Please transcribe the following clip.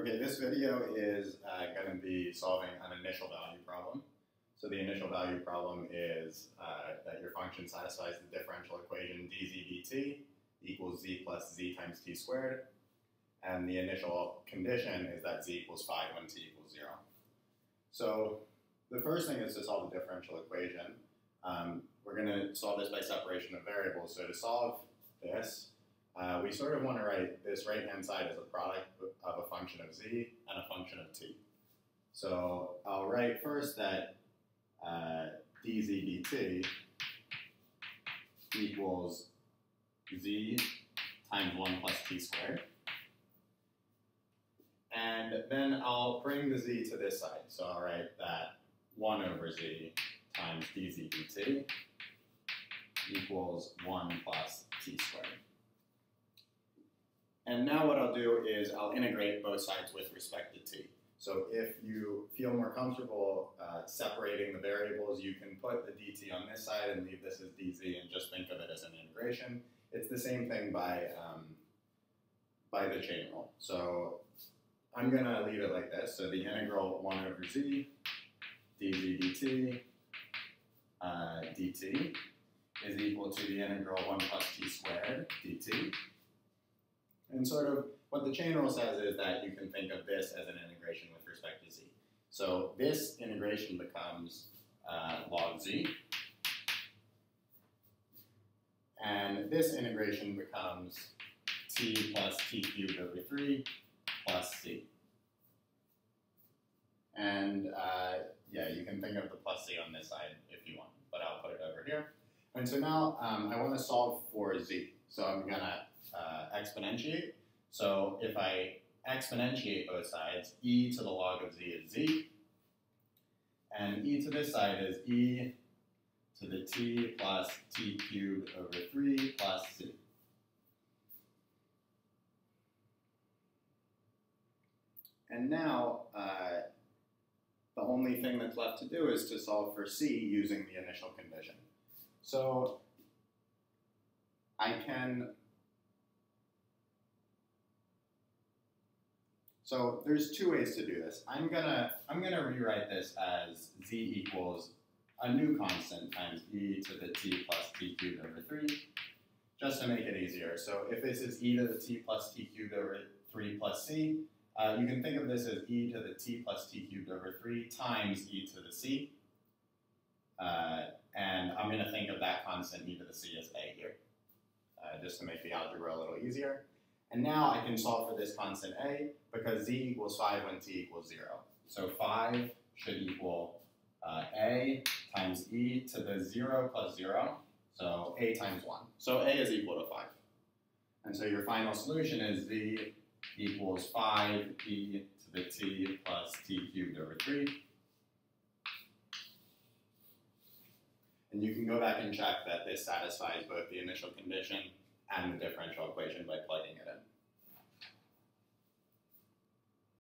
Okay, this video is going to be solving an initial value problem. So the initial value problem is that your function satisfies the differential equation dz dt equals z plus z times t squared. And the initial condition is that z equals 5 when t equals 0. So the first thing is to solve the differential equation. We're going to solve this by separation of variables. So to solve this, we sort of want to write this right-hand side as a product of a function of z and a function of t. So I'll write first that dz dt equals z times 1 plus t squared. And then I'll bring the z to this side. So I'll write that 1 over z times dz dt equals 1 plus t squared. And now what I'll do is I'll integrate both sides with respect to t. So if you feel more comfortable separating the variables, you can put the dt on this side and leave this as dz and just think of it as an integration. It's the same thing by the chain rule. So I'm going to leave it like this. So the integral 1 over z dz dt dt is equal to the integral 1 plus t squared dt. And sort of what the chain rule says is that you can think of this as an integration with respect to z. So this integration becomes log z. And this integration becomes t plus t cubed over 3 plus c. And yeah, you can think of the plus c on this side if you want, but I'll put it over here. And so now I want to solve for z. So I'm going to exponentiate. So if I exponentiate both sides, e to the log of z is z, and e to this side is e to the t plus t cubed over 3 plus c. And now the only thing that's left to do is to solve for c using the initial condition. So So there's two ways to do this. I'm gonna rewrite this as z equals a new constant times e to the t plus t cubed over 3, just to make it easier. So if this is e to the t plus t cubed over 3 plus c, you can think of this as e to the t plus t cubed over 3 times e to the c. And I'm going to think of that constant e to the c as a here, just to make the algebra a little easier. And now I can solve for this constant a, because z equals 5 when t equals 0. So 5 should equal a times e to the 0 plus 0, so a times 1. So a is equal to 5. And so your final solution is z equals 5 e to the t plus t cubed over 3. And you can go back and check that this satisfies both the initial condition and the differential equation by plugging it in.